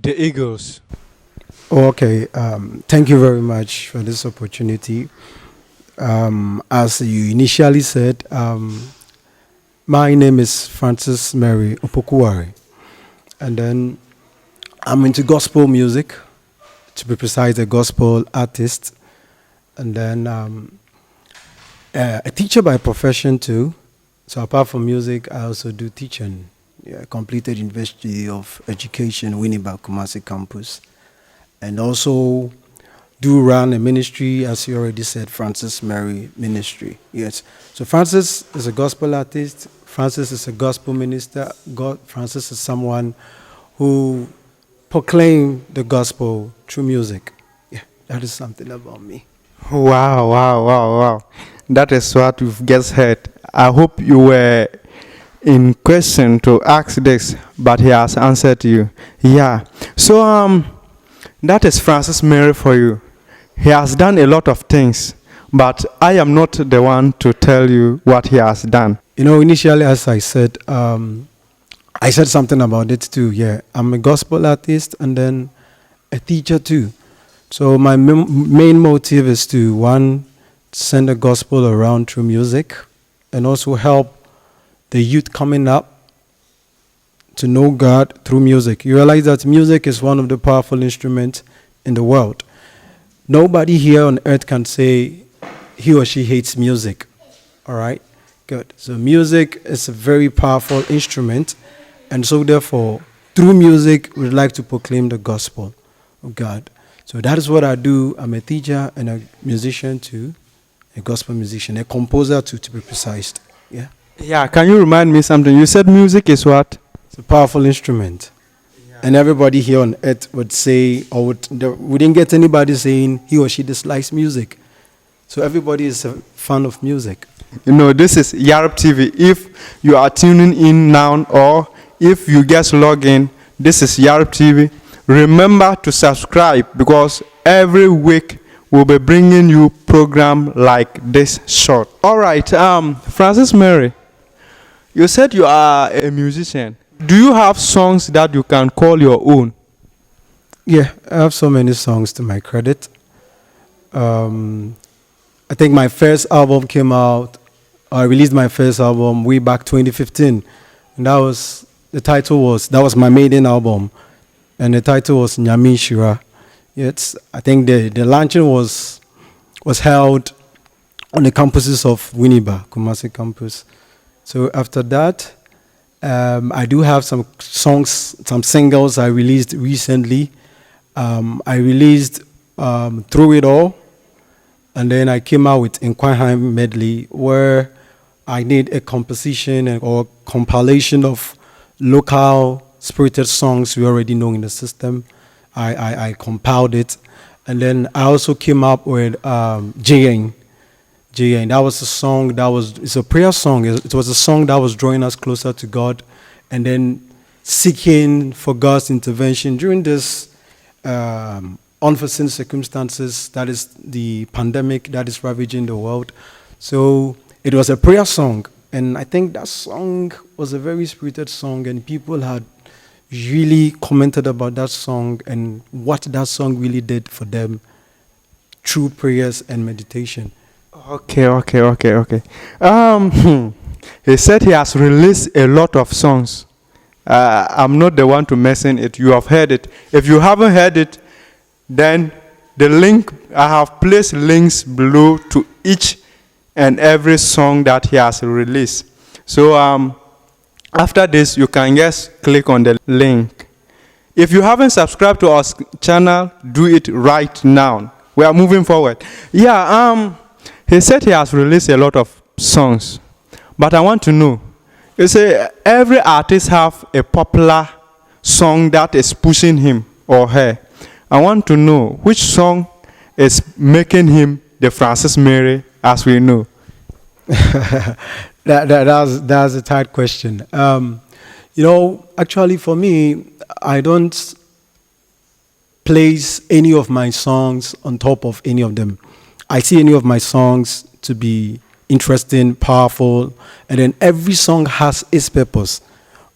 The Eagles. Okay, thank you very much for this opportunity. As you initially said, my name is Francis Mary-Opoku-Ware, and then I'm into gospel music, to be precise, a gospel artist, and then a teacher by profession too. So apart from music, I also do teaching. Yeah, completed University of Education, Kumasi campus, and also do run a ministry, as you already said, Francis Mary Ministry. Yes. So Francis is a gospel artist. Francis is a gospel minister. Francis is someone who proclaims the gospel through music. Yeah, that is something about me. Wow. That is what we've just heard. I hope you were in question to ask this, but he has answered you. Yeah. So that is Francis Mary for you. He has done a lot of things, but I am not the one to tell you what he has done. You know, initially, as I said something about it too. Yeah, I'm a gospel artist and then a teacher too. So my main motive is to, one, send the gospel around through music, and also help the youth coming up to know God through music. You realize that music is one of the powerful instruments in the world. Nobody here on earth can say he or she hates music. All right? Good. So music is a very powerful instrument, and so therefore, through music, we'd like to proclaim the gospel of God. So that is what I do. I'm a teacher and a musician too, a gospel musician, a composer too, to be precise. Yeah. Yeah, can you remind me something? You said music is what? It's a powerful instrument. Yeah. And everybody here on earth would say, or we didn't get anybody saying he or she dislikes music. So everybody is a fan of music. You know, this is yaribtv. If you are tuning in now, or if you just log in, this is yaribtv. Remember to subscribe, because every week we'll be bringing you program like this short. All right, Francis Mary, you said you are a musician. Do you have songs that you can call your own? Yeah, I have so many songs to my credit. I think my first album came out, I released my first album way back 2015. And that was my maiden album. And the title was Nyami Shira. I think the launching was held on the campuses of Kumasi campus. So after that, I do have some songs, some singles I released recently. I released Through It All, and then I came out with Nkwaheim Medley, where I did a composition or compilation of local spirited songs we already know in the system. I compiled it, and then I also came up with JN. That was a song it's a prayer song. It was a song that was drawing us closer to God, and then seeking for God's intervention during this unforeseen circumstances, that is the pandemic that is ravaging the world. So it was a prayer song, and I think that song was a very spirited song, and people had really commented about that song and what that song really did for them through prayers and meditation. Okay. He said he has released a lot of songs. I'm not the one to mention it. You have heard it. If you haven't heard it, then the link, I have placed links below to each and every song that he has released. So after this, you can just click on the link. If you haven't subscribed to our channel, do it right now. We are moving forward. Yeah, he said he has released a lot of songs, but I want to know, you say every artist have a popular song that is pushing him or her. I want to know which song is making him the Francis Mary as we know. That's a tight question. Actually for me, I don't place any of my songs on top of any of them. I see any of my songs to be interesting, powerful, and then every song has its purpose,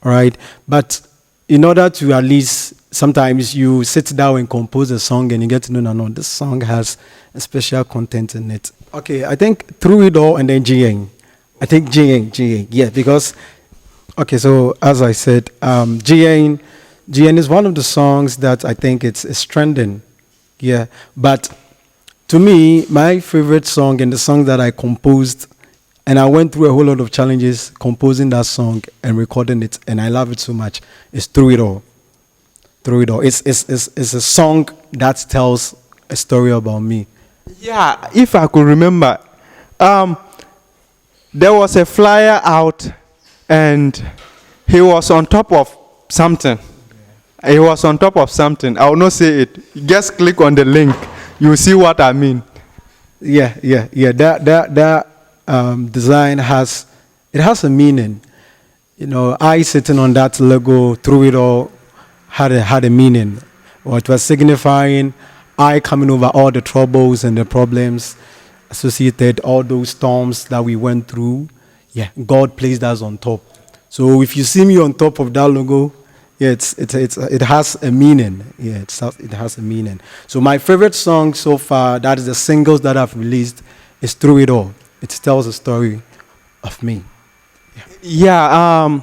all right? But in order to at least sometimes you sit down and compose a song and you get to know, no, this song has a special content in it. Okay, I think Through It All and then GN. I think GN, yeah, because, okay, so as I said, GN is one of the songs that I think it's trending, yeah. But to me, my favorite song and the song that I composed, and I went through a whole lot of challenges composing that song and recording it, and I love it so much, is Through It All. Through It All. It's a song that tells a story about me. Yeah, if I could remember, there was a flyer out and he was on top of something. He was on top of something. I will not say it. Just click on the link. You see what I mean. Yeah. That design has a meaning. You know, I sitting on that logo Through It All had a meaning. Or it was signifying I coming over all the troubles and the problems associated, all those storms that we went through. Yeah, God placed us on top. So if you see me on top of that logo, yeah, it has a meaning. Yeah, it has a meaning. So my favorite song so far, that is the singles that I've released, is Through It All. It tells a story of me. Yeah,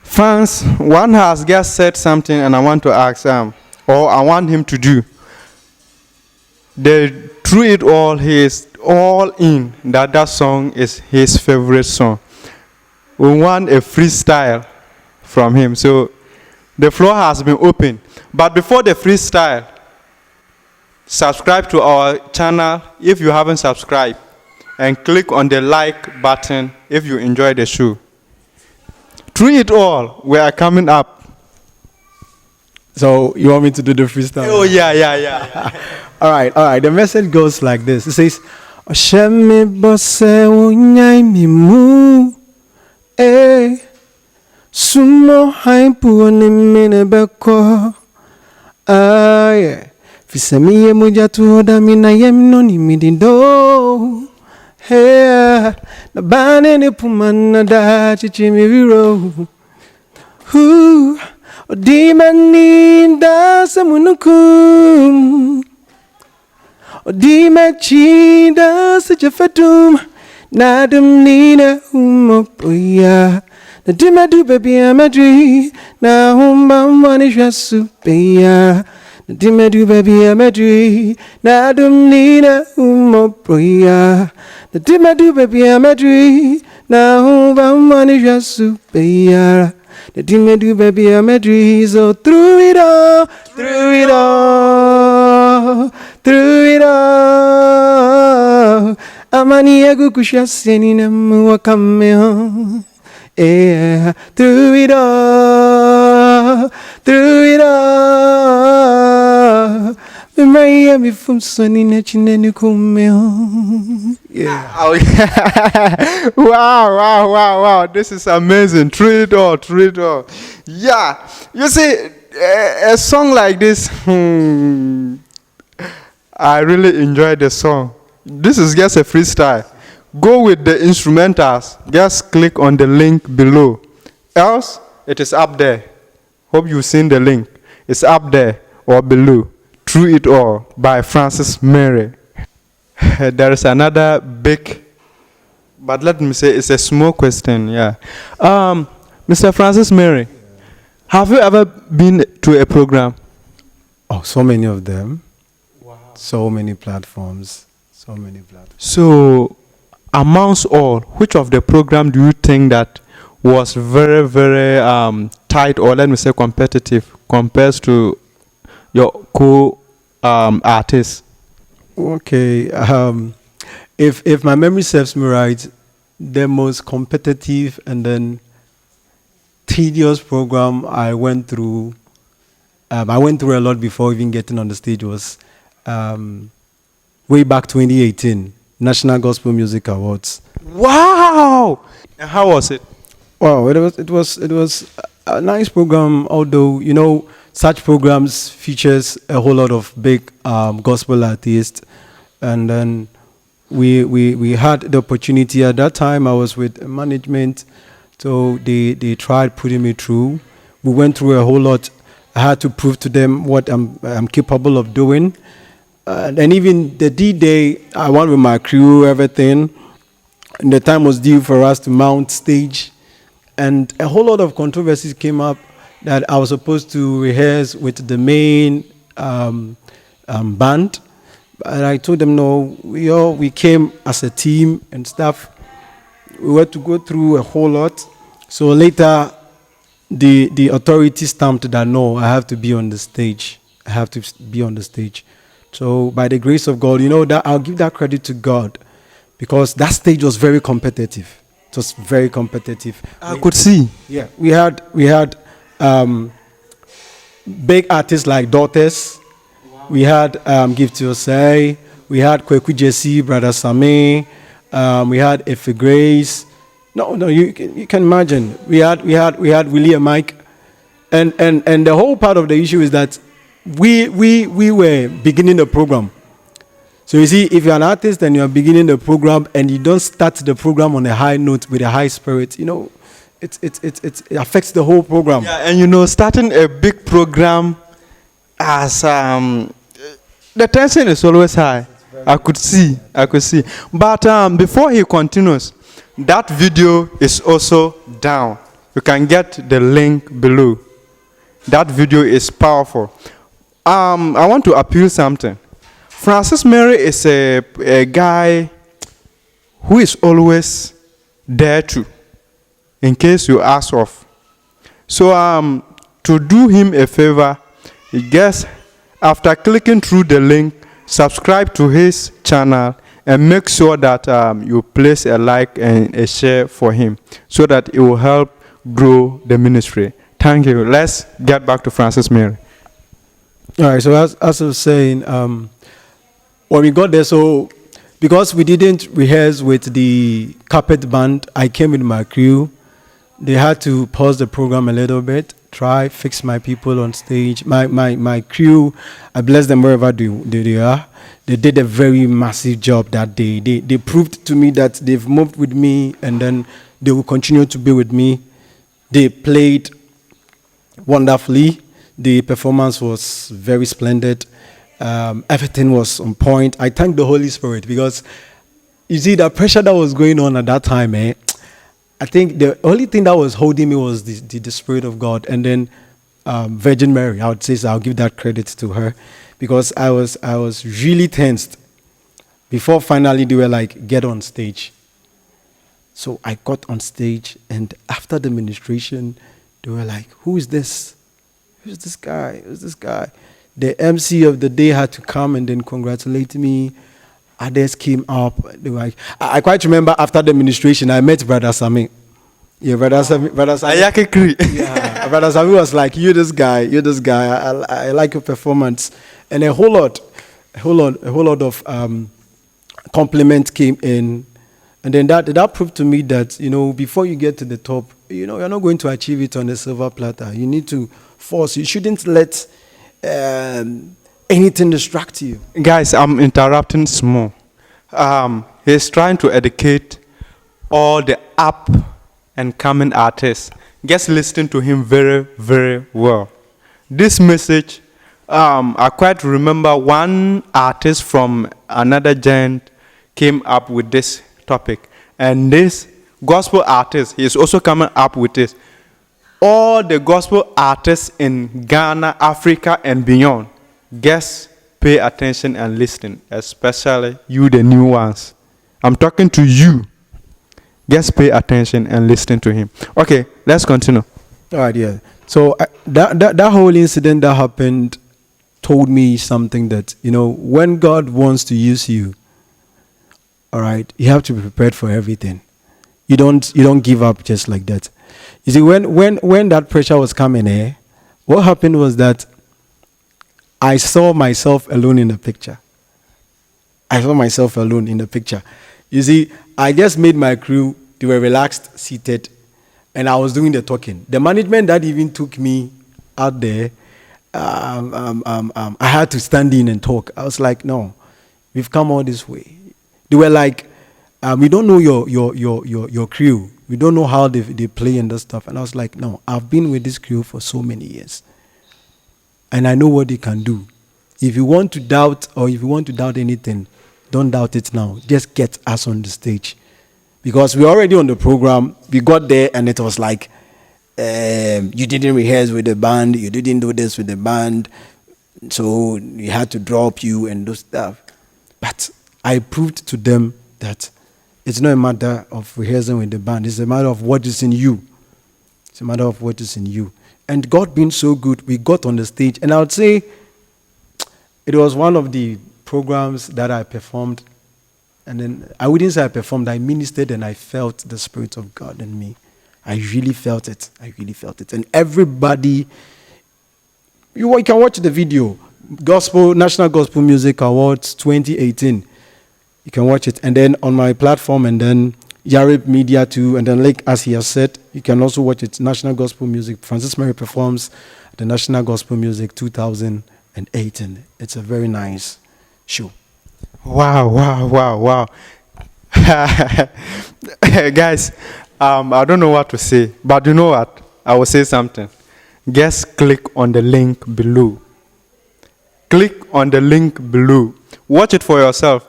Franz, one has just said something and I want to ask, or I want him to do. Through It All, he is all in that song is his favorite song. We want a freestyle from him. So the floor has been open. But before the freestyle, subscribe to our channel if you haven't subscribed, and click on the like button if you enjoy the show. Through It All, we are coming up. So you want me to do the freestyle? Oh, yeah. All right. The message goes like this. It says, Osheme bose unyai mimu, sumo haimpu onimene beko, fisemiye mujatu hoda mina yemno ni midindo, na bane ni pumana da chichimiriro, odimani da samunukum, Odime chinda sejafetum nadum nina umopoya nadima du baby amadri na humba mani jasupeya nadima du baby amadri nadum nina umopoya nadima du baby amadri na humba mani jasupeya nadima du baby amadri. So through it all, through it all, through it all, amani agukusha seni na muwakameo. Yeah, through it all, through it all, Miami from sunny na chineni kumeo. Yeah. Oh, yeah. Wow. This is amazing. Through it all. Yeah. You see, a song like this, I really enjoy the song. This is just a freestyle. Go with the instrumentals. Just click on the link below. Else, it is up there. Hope you've seen the link. It's up there or below. Through It All by Francis Mary. There is another big, but let me say it's a small question. Yeah. Mr. Francis Mary, have you ever been to a program? Oh, so many of them. Wow. So many platforms. So, amongst all, which of the program do you think that was very, very tight, or let me say competitive, compared to your co-artists? Okay. If my memory serves me right, the most competitive and then tedious program I went through a lot before even getting on the stage was way back 2018, National Gospel Music Awards. Wow! And how was it? Wow, it was a nice program, although, you know, such programs features a whole lot of big gospel artists. And then we had the opportunity at that time. I was with management, so they tried putting me through. We went through a whole lot. I had to prove to them what I'm capable of doing. And even the D-Day, I went with my crew, everything. And the time was due for us to mount stage. And a whole lot of controversies came up that I was supposed to rehearse with the main band. And I told them, no, we came as a team and stuff. We had to go through a whole lot. So later, the authority stamped that, no, I have to be on the stage. I have to be on the stage. So by the grace of God, that I'll give that credit to God, because that stage was very competitive. It was very competitive. I could see. Yeah, we had big artists like Daughters. Wow. We had Gift Osei. We had Kweku Jesse, Brother Sami. We had Efe Grace. No, you can imagine. We had William Mike, and the whole part of the issue is that we were beginning the program. So you see, if you're an artist and you're beginning the program and you don't start the program on a high note with a high spirit, it affects the whole program. Yeah, and starting a big program as the tension is always high. I could see. But before he continues, that video is also down. You can get the link below. That video is powerful. I want to appeal something. Francis Mary is a guy who is always there to, in case you ask of. So to do him a favor, just after clicking through the link, subscribe to his channel and make sure that you place a like and a share for him, so that it will help grow the ministry. Thank you. Let's get back to Francis Mary. All right, so as I was saying, when we got there, so because we didn't rehearse with the carpet band, I came with my crew. They had to pause the program a little bit, fix my people on stage. My crew, I bless them wherever they are. They did a very massive job that day. They proved to me that they've moved with me, and then they will continue to be with me. They played wonderfully. The performance was very splendid. Everything was on point. I thank the Holy Spirit, because you see the pressure that was going on at that time, I think the only thing that was holding me was the Spirit of God, and then Virgin Mary. I would say, so I'll give that credit to her, because I was really tensed before finally they were like, get on stage. So I got on stage, and after the ministration, they were like, who is this? Who's this guy? Who's this guy? The MC of the day had to come and then congratulate me. Others came up. They were like, I quite remember after the ministration, I met Brother Sami. Yeah, Brother Sami. Yeah, Brother Sami was like, you're this guy. I like your performance. And a whole lot of compliments came in. And then that proved to me that, before you get to the top, you're not going to achieve it on a silver platter. You need to force. You shouldn't let anything distract you. Guys, I'm interrupting small. He's trying to educate all the up and coming artists. Just listen to him very, very well. This message, I quite remember one artist from another giant came up with this topic. And this gospel artist, he is also coming up with this. All the gospel artists in Ghana, Africa, and beyond, just pay attention and listen, especially you, the new ones. I'm talking to you. Just pay attention and listen to him. Okay, let's continue. All right, yeah. So that whole incident that happened told me something that, when God wants to use you, all right, you have to be prepared for everything. You don't give up just like that. You see, when that pressure was coming, what happened was that I saw myself alone in the picture. You see, I just made my crew, they were relaxed, seated, and I was doing the talking. The management that even took me out there, I had to stand in and talk. I was like, no, we've come all this way. They were like, we don't know your crew. We don't know how they play and that stuff. And I was like, no, I've been with this crew for so many years. and I know what he can do. If you want to doubt or if you want to doubt anything, don't doubt it now. Just get us on the stage. Because we're already on the program. We got there and it was like, you didn't rehearse with the band, you didn't do this with the band, so we had to drop you and do stuff. But I proved to them that it's not a matter of rehearsing with the band, it's a matter of what is in you. It's a matter of what is in you. And God being so good, we got on the stage, and I would say it was one of the programs that I performed, and then I wouldn't say I performed, I ministered, and I felt the Spirit of God in me. I really felt it. I really felt it. And everybody, you can watch the video, National Gospel Music Awards 2018. You can watch it. And then on my platform, and then Yarib Media too, and then like as he has said, you can also watch it, National Gospel Music. Francis Mary performs the National Gospel Music 2018. It's a very nice show. Wow. Guys, I don't know what to say, but you know what? I will say something. Just click on the link below. Click on the link below. Watch it for yourself.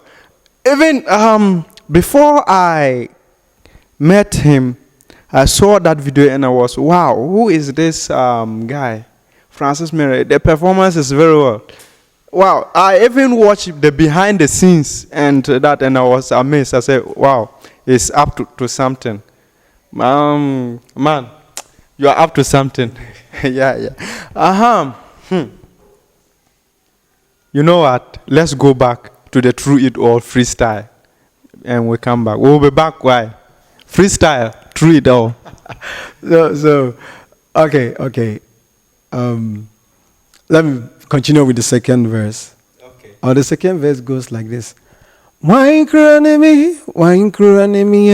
Even before I met him, I saw that video and I was, wow, who is this guy? Francis Mary. The performance is very well. Wow, I even watched the behind the scenes and I was amazed. I said, wow, it's up to something. Man, you are up to something. Yeah. You know what? Let's go back to the Through It All freestyle. And we come back. We'll be back. Why? Freestyle, Through It All. Okay. Let me continue with the second verse. Okay. The second verse goes like this. Wine cranemy, wujunimi,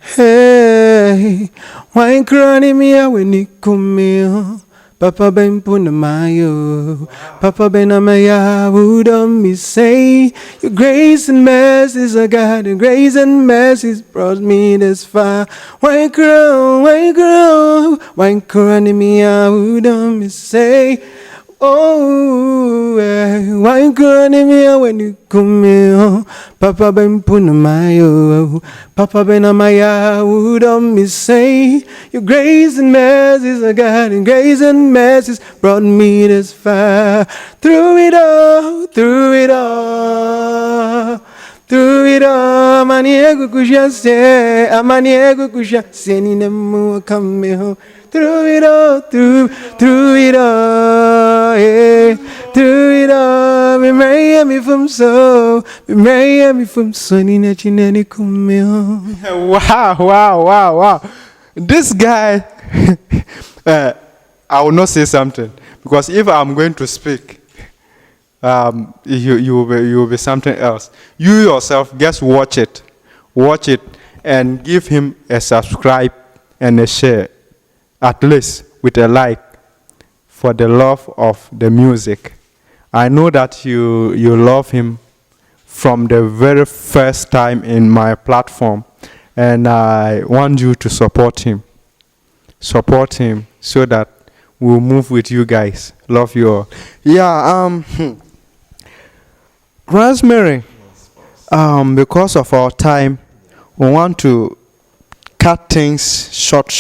hey, wine cranemy, when you come, Papa Ben Punamayo, Papa Ben Amaya, would me say, your grace and mercies are God, and grace and mercies brought me this far. Wine cranemy, would me say, oh, why couldn't me when you come here? Papa Ben Punamayo, Papa Ben Amaya, would me say, your grace and mercies are God, and grace and mercies brought me this far. Through it all, maniego kushase, ni nemu come home. Through it all, yeah. Through it all, me marry me from so, ni na chineni come home. Wow. This guy, I will not say something, because if I'm going to speak, you will be something else. You yourself, just watch it, and give him a subscribe and a share, at least with a like, for the love of the music. I know that you love him from the very first time in my platform, and I want you to support him so that we'll move with you guys. Love you all. Yeah, Rosemary, because of our time, we want to cut things short.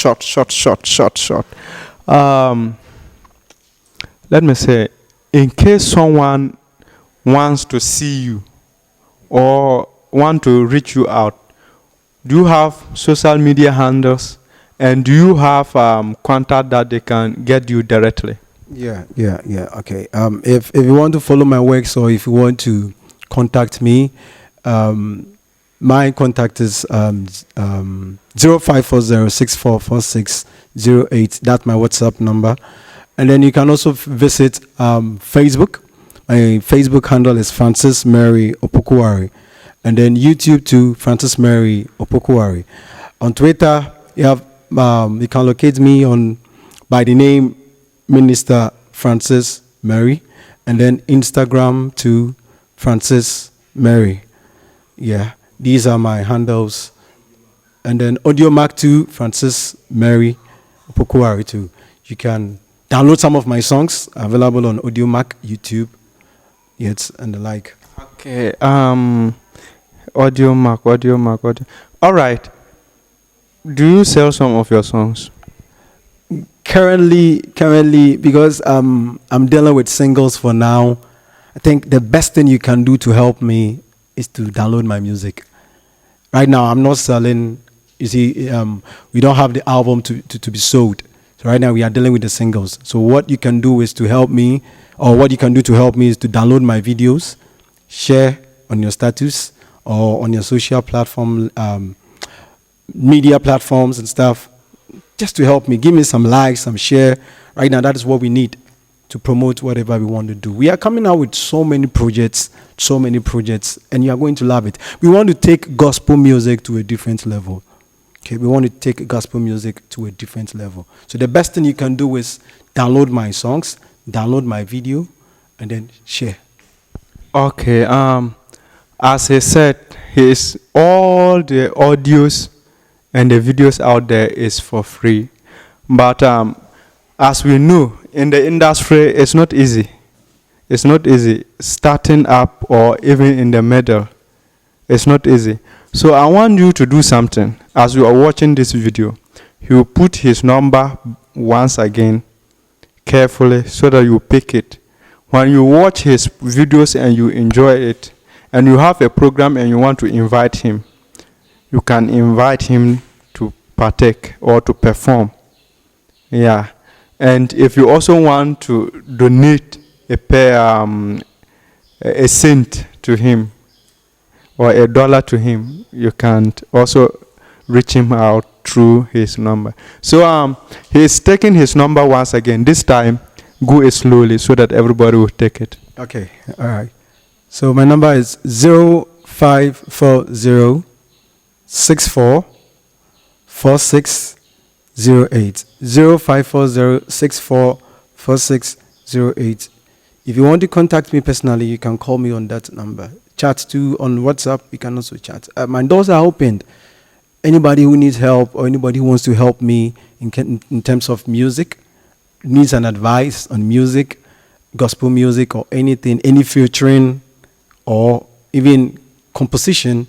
Let me say, in case someone wants to see you or want to reach you out, do you have social media handles, and do you have contact that they can get you directly? Yeah. Okay. If you want to follow my works, or if you want to contact me, my contact is 0540644608. That's my WhatsApp number. And then you can also visit Facebook. My Facebook handle is Francis Mary-Opoku-Ware. And then YouTube too, Francis Mary-Opoku-Ware. On Twitter, you can locate me by the name Minister Francis Mary. And then Instagram too, Francis Mary. Yeah, these are my handles. And then Audio Mark too, Francis Mary-Opoku-Ware too. You can download some of my songs available on AudioMac, YouTube, yes, and the like. Okay. Audio. All right. Do you sell some of your songs? Currently, because I'm dealing with singles for now, I think the best thing you can do to help me is to download my music. Right now, I'm not selling. You see, we don't have the album to be sold. So right now, we are dealing with the singles. So what you can do is to help me, or what you can do to help me is to download my videos, share on your status or on your social platform, media platforms and stuff, just to help me. Give me some likes, some share. Right now, that is what we need to promote whatever we want to do. We are coming out with so many projects, and you are going to love it. We want to take gospel music to a different level. Okay, we want to take gospel music to a different level. So the best thing you can do is download my songs, download my video, and then share. Okay. As he said, all the audios and the videos out there is for free. But as we know, in the industry, it's not easy. It's not easy. Starting up or even in the middle, it's not easy. So I want you to do something. As you are watching this video, you put his number once again carefully so that you pick it. When you watch his videos and you enjoy it, and you have a program and you want to invite him, you can invite him to partake or to perform. Yeah. And if you also want to donate a cent to him or $1 to him, you can also reach him out through his number. So he's taking his number once again. This time, go it slowly so that everybody will take it. Okay, all right. So my number is 0540 64 4608. 0540 64 4608. If you want to contact me personally, you can call me on that number. Chat too on WhatsApp. You can also chat. My doors are opened. Anybody who needs help or anybody who wants to help me in terms of music, needs an advice on music, gospel music or anything, any featuring or even composition,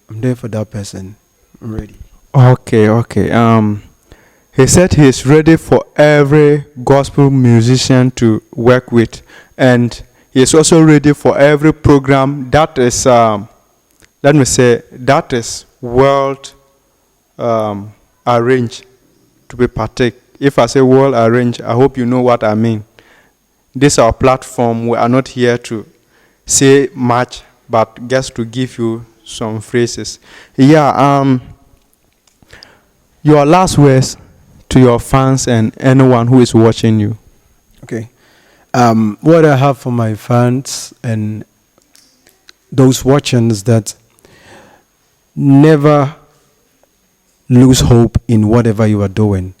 I'm there for that person. I'm ready. Okay. He said he is ready for every gospel musician to work with, and he is also ready for every program that is, that is world arranged to be partake. If I say world arranged, I hope you know what I mean. This is our platform. We are not here to say much, but just to give you some phrases. Yeah. Your last words to your fans and anyone who is watching you. Okay. What I have for my fans and those watching is that never lose hope in whatever you are doing.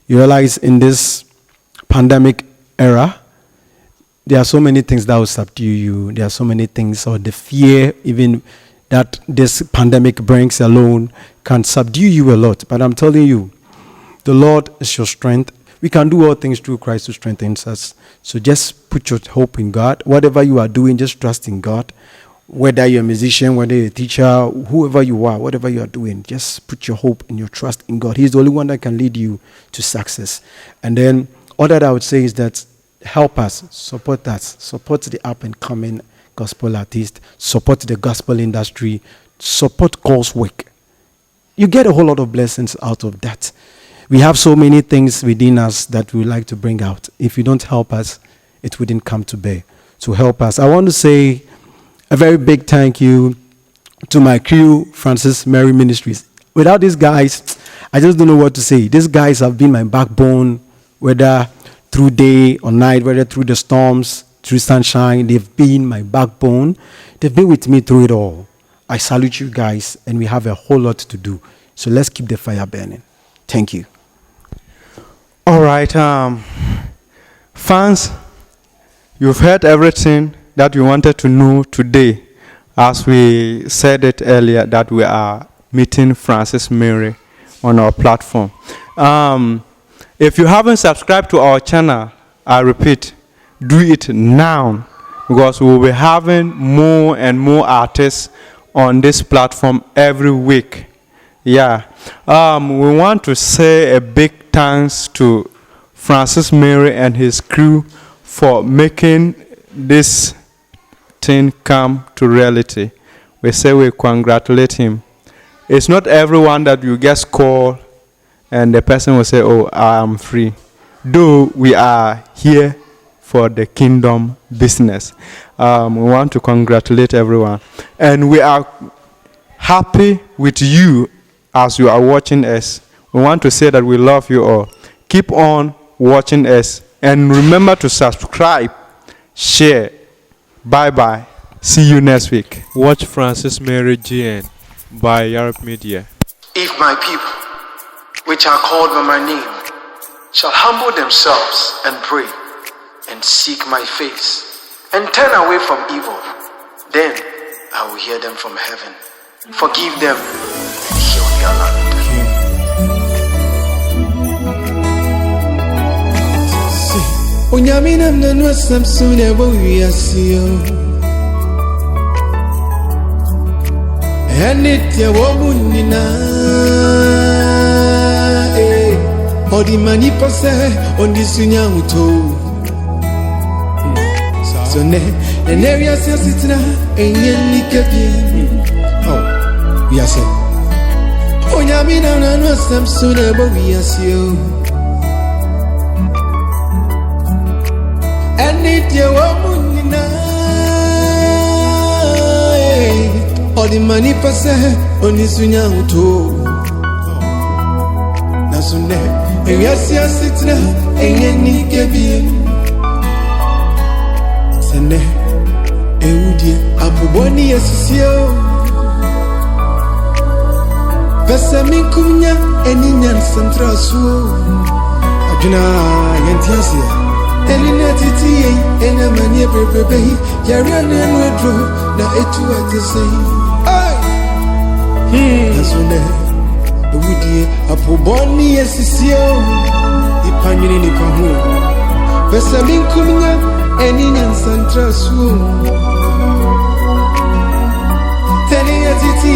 You realize in this pandemic era, there are so many things that will subdue you. There are so many things, or the fear even that this pandemic brings alone can subdue you a lot. But I'm telling you, the Lord is your strength. We can do all things through Christ who strengthens us. So just put your hope in God. Whatever you are doing, just trust in God. Whether you're a musician, whether you're a teacher, whoever you are, whatever you are doing, just put your hope and your trust in God. He's the only one that can lead you to success. And then all that I would say is that help us, support the up and coming gospel artist, support the gospel industry, support God's work. You get a whole lot of blessings out of that. We have so many things within us that we like to bring out. If you don't help us, it wouldn't come to bear. So help us. I want to say a very big thank you to my crew, Francis Mary Ministries. Without these guys, I just don't know what to say. These guys have been my backbone, whether through day or night, whether through the storms, through sunshine. They've been my backbone. They've been with me through it all. I salute you guys, and we have a whole lot to do. So let's keep the fire burning. Thank you. All right. Fans, you've heard everything that you wanted to know today. As we said it earlier, that we are meeting Francis Mary on our platform. If you haven't subscribed to our channel, I repeat, do it now, because we will be having more and more artists on this platform every week. Yeah. We want to say a big thanks to Francis Mary and his crew for making this thing come to reality. We say we congratulate him. It's not everyone that you just call and the person will say, oh, I am free. Though we are here for the kingdom business. We want to congratulate everyone. And we are happy with you as you are watching us. We want to say that we love you all. Keep on watching us. And remember to subscribe, share. Bye-bye. See you next week. Watch Francis Mary GN by Yarib Media. If my people, which are called by my name, shall humble themselves and pray and seek my face and turn away from evil, then I will hear them from heaven, forgive them, and heal their land. Unyamina mnanua Samsung ya bowi asio Enitia womunina Odi manipa se ondi sunya uto So ne ya sitina enye nikebi Oh we are saying Unyamina mnanua Samsung ya bowi asio Enitia womunina Odi manipa se ondi sunya uto Nasune Ewiasia sitna enye nikebi Sene Eudie abuboni esisio Pesa minkunya eninyan santrasu Aduna yentiasia Elina titi ena manye bebe Yariane nwedro na etu atese Nasune Ewudie apoboni esisio Ipanyini ni pahu Pesa minkunya eninyan santrasu Elina titi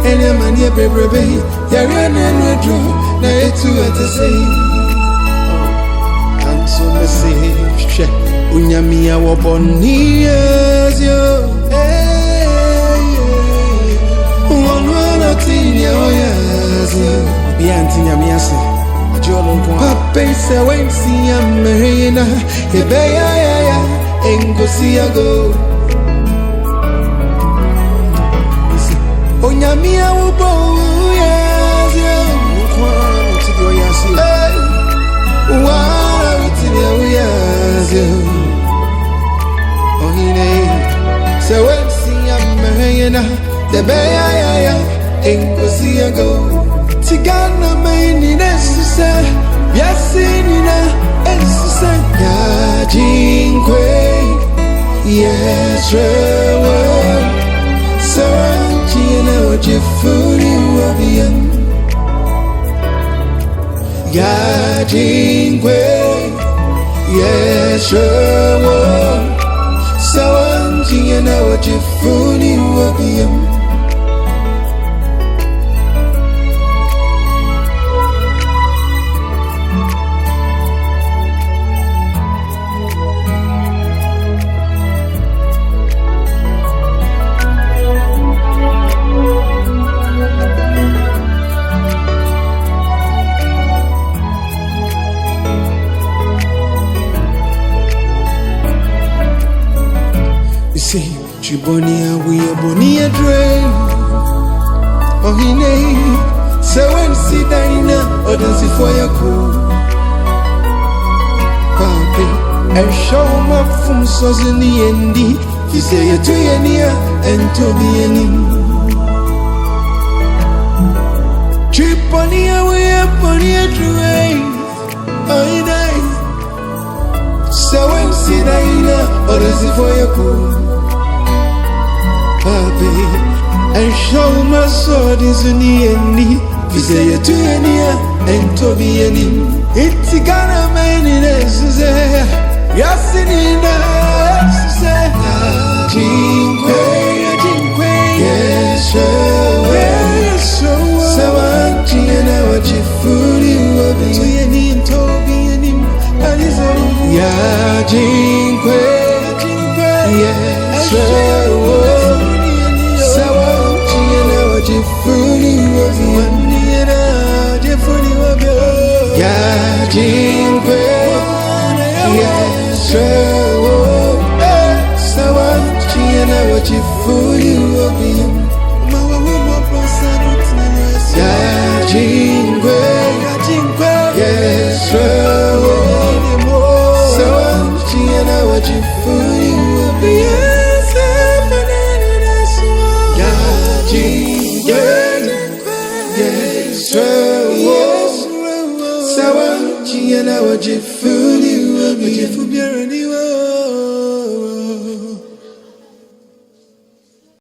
ena manye bebe Yariane nwedro na etu atese So me say, unyamia waboni yo. Unwana tinya oyazio. Bianti nyamia se. Papa se wensi ya merina. Ebe ya engosi ya go. Unyamia waboni yo. Unwana tinya oyazio. So when see a man, the bay, ain't go see a go. Tigana main necessary, yes, in a necessary. Yes, so you know what you fool you will be. Yajingwe, yes, sure. So you know what you fool you will be. Chibonia, we are Bonia Dre. Oh, he name. So when see Dina, or does it for your cool? Papi, and show my from sauce in the end. You say you're to your near and to be any. Chibonia, we are Bonia Dre. Oh, he name. So when see Dina, or does it for your cool? Papi, and show my sword is in the end. You say you're to any and to be any. It's gonna make it necessary. Yes, in necessary. Yes, so I'm Gina, what you fool you will be. Toby and him, and his own. Yeah, Jinque. Yes, so I'm Gina, what you fool you will be. Yeah, Jinque. Yes, so I'm Gina, what you fool you will be. Yeah, Jinque. Yes, so I'm Gina, what you fool you will be. Yeah, Jinque. Yes, so I'm Gina, what you fool you will be.